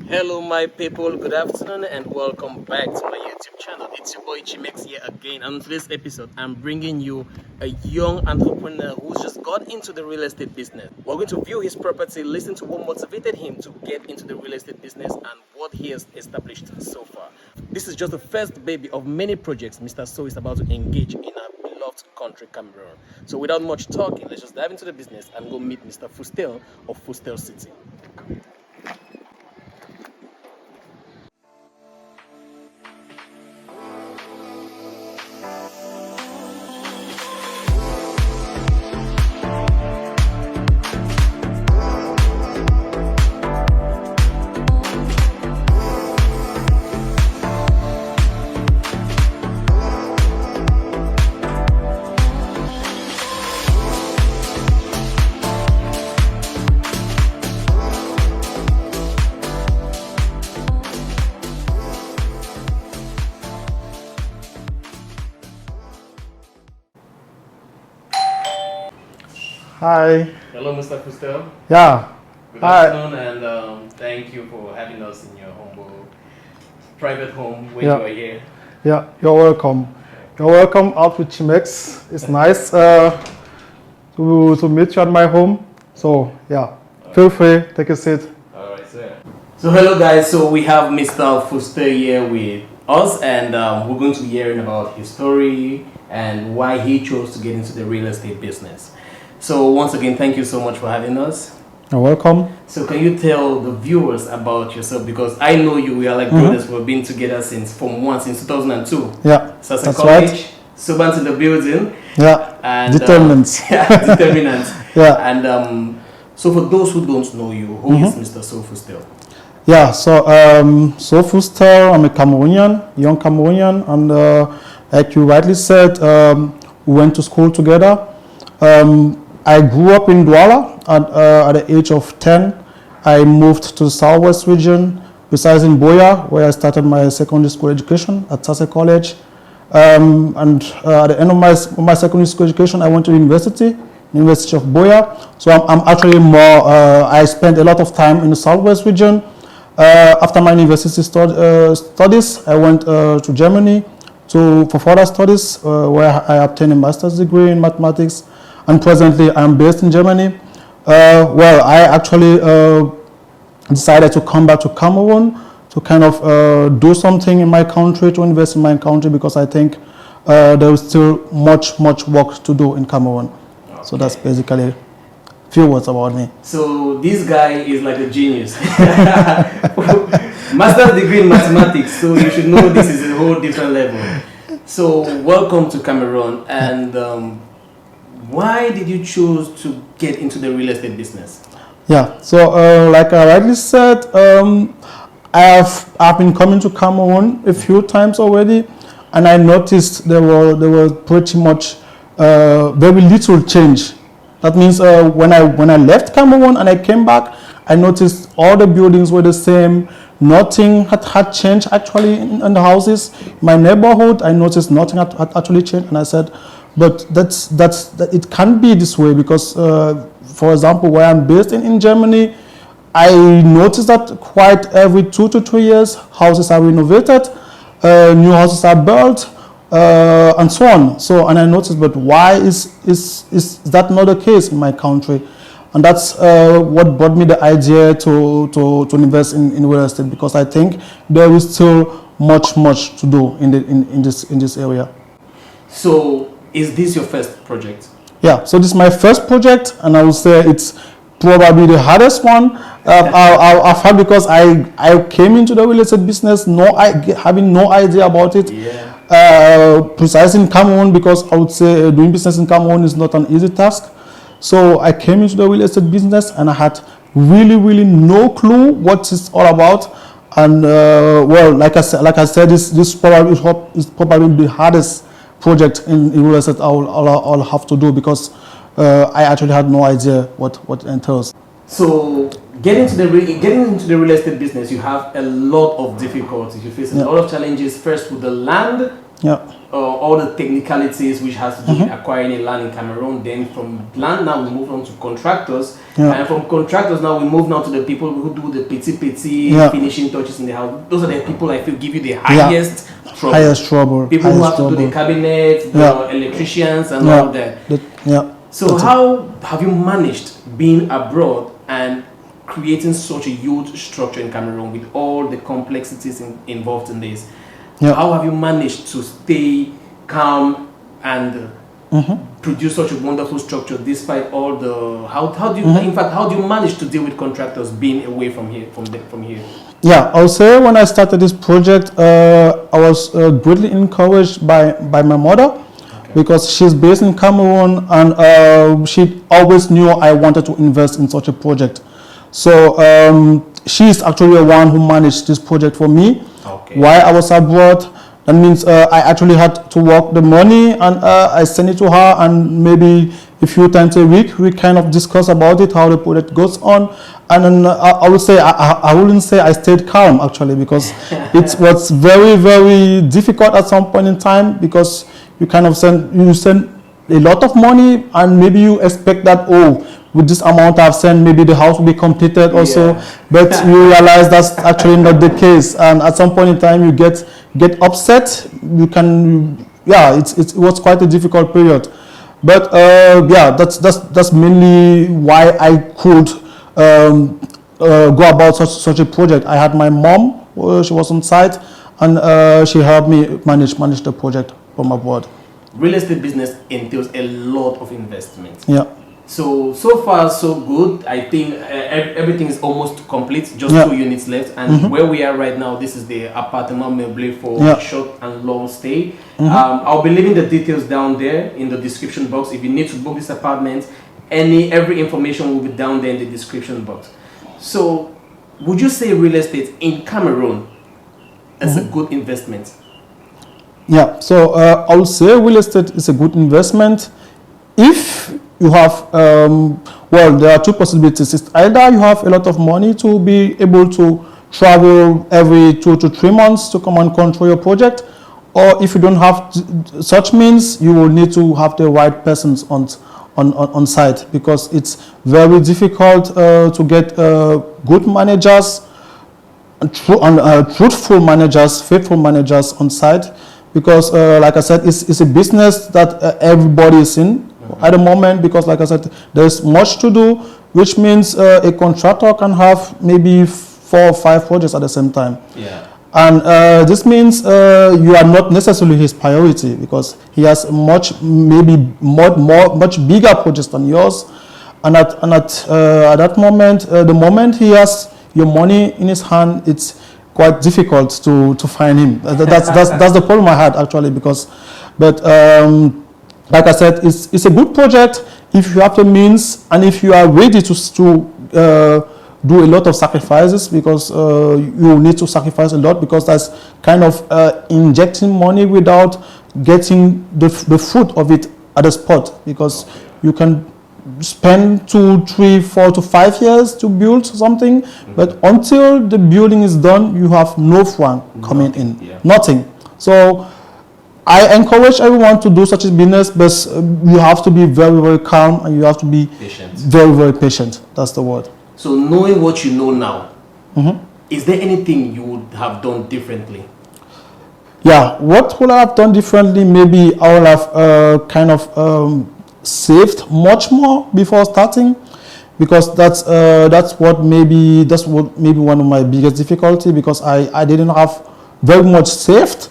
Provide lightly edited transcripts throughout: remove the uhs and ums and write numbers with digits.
Hello, my people. Good afternoon, and welcome back to my YouTube channel. It's your boy Chimex here again. And on today's episode, I'm bringing you a young entrepreneur who's just got into the real estate business. We're going to view his property, listen to what motivated him to get into the real estate business, and what he has established so far. This is just the first baby of many projects Mr. So is about to engage in our beloved country, Cameroon. So, without much talking, let's just dive into the business and go meet Mr. Fustel of FUSTEL City. Hi. Hello, Mr. Fustel. Yeah. Good Hi. afternoon, and thank you for having us in your humble private home when Yeah. you are here. Yeah, you're welcome. You're welcome out with Chimex. It's nice to meet you at my home. So, yeah, feel free, take a seat. All right, sir. So, hello, guys. So, we have Mr. Fustel here with us, and we're going to be hearing about his story and why he chose to get into the real estate business. So, once again, thank you so much for having us. You're welcome. So, can you tell the viewers about yourself? Because I know you, we are like brothers. We've been together since 2002. Yeah, So, that's college, right. Subans in the building. Yeah, And determinants. yeah, determinants. Yeah. And so, for those who don't know you, who is Mr. So Fustel? Yeah, so Fustel, I'm a Cameroonian, young Cameroonian, and like you rightly said, we went to school together. I grew up in Douala at the age of 10. I moved to the southwest region, precisely in Boya, where I started my secondary school education at Sase College. And at the end of my secondary school education, I went to University of Boya. So I'm actually more, I spent a lot of time in the southwest region. After my university studies, I went to Germany for further studies, where I obtained a master's degree in mathematics. And presently, I'm based in Germany. I actually decided to come back to Cameroon to kind of do something in my country, to invest in my country, because I think there is still much work to do in Cameroon. Okay. So that's basically a few words about me. So this guy is like a genius. Master's degree in mathematics, so you should know this is a whole different level. So welcome to Cameroon, and why did you choose to get into the real estate business? Yeah, so like I rightly said, I've been coming to Cameroon a few times already, and I noticed there were pretty much very little change. That means when I left Cameroon and I came back, I noticed all the buildings were the same. Nothing had changed actually in the houses. In my neighborhood, I noticed nothing had actually changed, and I said, but that it can't be this way, because for example, where I'm based in Germany, I noticed that quite every 2 to 3 years, houses are renovated, new houses are built, and so on. So, and I noticed, but why is that not the case in my country? And that's what brought me the idea to invest in real estate, because I think there is still much to do in this area. So, is this your first project? Yeah, so this is my first project, and I would say it's probably the hardest one I've had, because I came into the real estate business having no idea about it. Yeah. Precisely in Cameroon, because I would say doing business in Cameroon is not an easy task. So I came into the real estate business, and I had really no clue what it's all about. And like I said, this probably is probably the hardest project in real estate I'll have to do, because I actually had no idea what it entails. So getting into the real estate business, you have a lot of difficulties. You face a lot of challenges. First with the land, Yeah. All the technicalities which has to do with acquiring a land in Cameroon. Then from land now we move on to contractors, and from contractors now we move now to the people who do the petty finishing touches in the house. Those are the people I feel give you the highest trouble. Highest trouble. People who have to do the cabinet, the electricians, and all that. So how have you managed being abroad and creating such a huge structure in Cameroon with all the complexities involved in this? How have you managed to stay calm and produce such a wonderful structure despite all the how do you in fact how do you manage to deal with contractors being away from here from here? Yeah, I'll say when I started this project, I was greatly encouraged by my mother, because she's based in Cameroon, and she always knew I wanted to invest in such a project. So she's actually the one who managed this project for me. While I was abroad, that means I actually had to work the money, and I send it to her, and maybe a few times a week we kind of discuss about it, how the project goes on. And then I would say I wouldn't say I stayed calm actually, because it was very, very difficult at some point in time, because you kind of send a lot of money, and maybe you expect that, oh, with this amount I've sent, maybe the house will be completed also, but you realize that's actually not the case, and at some point in time you get upset. You can, it was quite a difficult period, but that's mainly why I could go about such a project. I had my mom, she was on site, and she helped me manage the project from abroad. Real estate business entails a lot of investment. Yeah. So far so good. I think everything is almost complete. Just 2 units left, and where we are right now, this is the appartement meublé for short and long stay. I'll be leaving the details down there in the description box. If you need to book this apartment, every information will be down there in the description box. So, would you say real estate in Cameroon is a good investment? Yeah. So I would say real estate is a good investment if you have, there are 2 possibilities. It's either you have a lot of money to be able to travel every 2 to 3 months to come and control your project, or if you don't have such means, you will need to have the right persons on site, because it's very difficult to get good managers and truthful managers, faithful managers on site, because like I said, it's a business that everybody is in at the moment, because like I said, there's much to do, which means a contractor can have maybe 4 or 5 projects at the same time. And this means you are not necessarily his priority, because he has much bigger projects than yours. And at that moment, the moment he has your money in his hand, it's quite difficult to find him. That's the problem I had actually, like I said, it's a good project if you have the means, and if you are ready to do a lot of sacrifices, because you need to sacrifice a lot, because that's kind of injecting money without getting the fruit of it at the spot, because you can spend 2, 3, 4 to 5 years to build something, but until the building is done, you have no fund coming in, nothing. So I encourage everyone to do such a business, but you have to be very, very calm, and you have to be very, very patient. That's the word. So knowing what you know now, is there anything you would have done differently? Yeah, what would I have done differently? Maybe I would have kind of saved much more before starting, because that's what maybe one of my biggest difficulty, because I didn't have very much saved.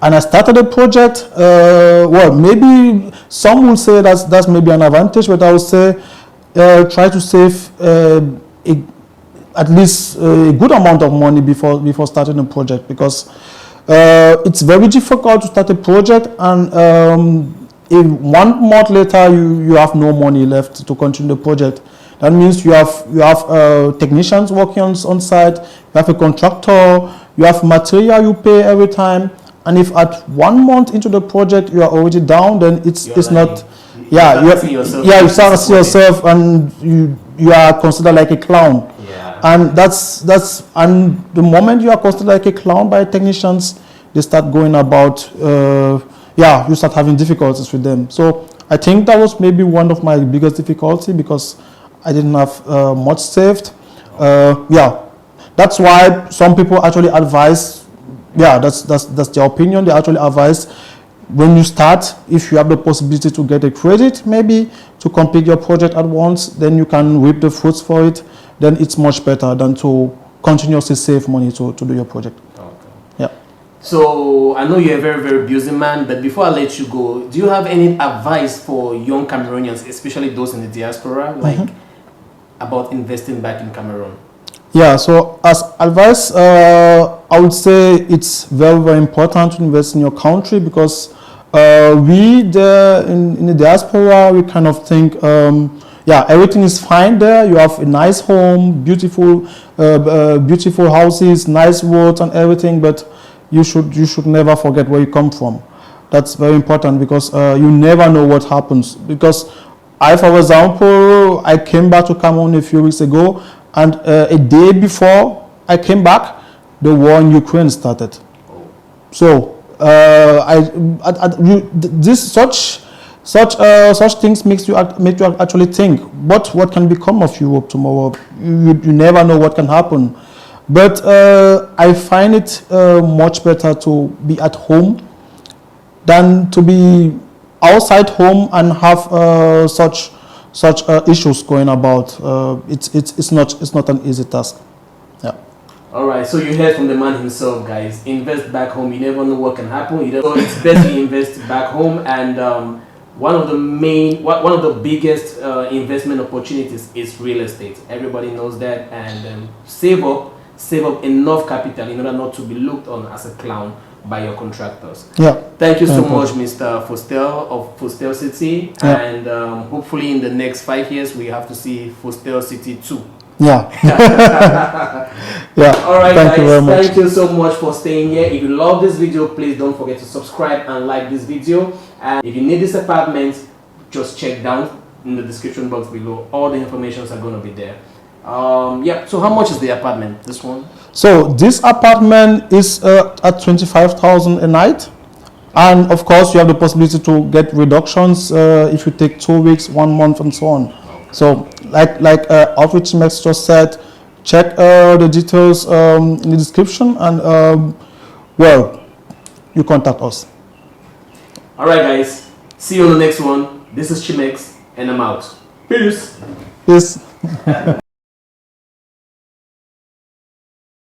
And I started a project. Maybe some will say that's maybe an advantage, but I would say try to save at least a good amount of money before starting a project, because it's very difficult to start a project, and if 1 month later you have no money left to continue the project. That means you have technicians working on site, you have a contractor, you have material you pay every time. And if at 1 month into the project you are already down, then it's not. You start to see yourself, and you are considered like a clown. And and the moment you are considered like a clown by technicians, they start going about, you start having difficulties with them. So I think that was maybe one of my biggest difficulty because I didn't have much saved. That's why some people actually advise, that's their opinion. They actually advise when you start, if you have the possibility to get a credit, maybe to complete your project at once, then you can reap the fruits for it. Then it's much better than to continuously save money to do your project. Okay. Yeah. So I know you're a very, very busy man, but before I let you go, do you have any advice for young Cameroonians, especially those in the diaspora, like about investing back in Cameroon? Yeah, so as advice, I would say it's very, very important to invest in your country because we there in the diaspora, we kind of think, everything is fine there. You have a nice home, beautiful houses, nice roads and everything, but you should never forget where you come from. That's very important because you never know what happens. Because for example, I came back to Cameroon a few weeks ago, and a day before I came back, the war in Ukraine started. So such things make you actually think, what can become of Europe tomorrow? You never know what can happen. But I find it much better to be at home than to be outside home and have such issues going about. It's not an easy task. Yeah. All right, so you heard from the man himself, guys. Invest back home. You never know what can happen. So it's best to invest back home. And one of the biggest investment opportunities is real estate. Everybody knows that. And save up enough capital in order not to be looked on as a clown by your contractors. Yeah. Thank you so much, Mr. Fustel of FUSTEL City. Yeah. And hopefully in the next 5 years, we have to see FUSTEL City 2. Yeah. Yeah. All right, guys. Thank you so much for staying here. If you love this video, please don't forget to subscribe and like this video. And if you need this apartment, just check down in the description box below. All the informations are going to be there. So how much is the apartment, this one? So this apartment is at 25,000 a night, and of course you have the possibility to get reductions if you take 2 weeks, 1 month, and so on. So like Outreach Max just said, check the details in the description, and you contact us. All right, guys. See you on the next one. This is Chimex, and I'm out. Peace. Peace.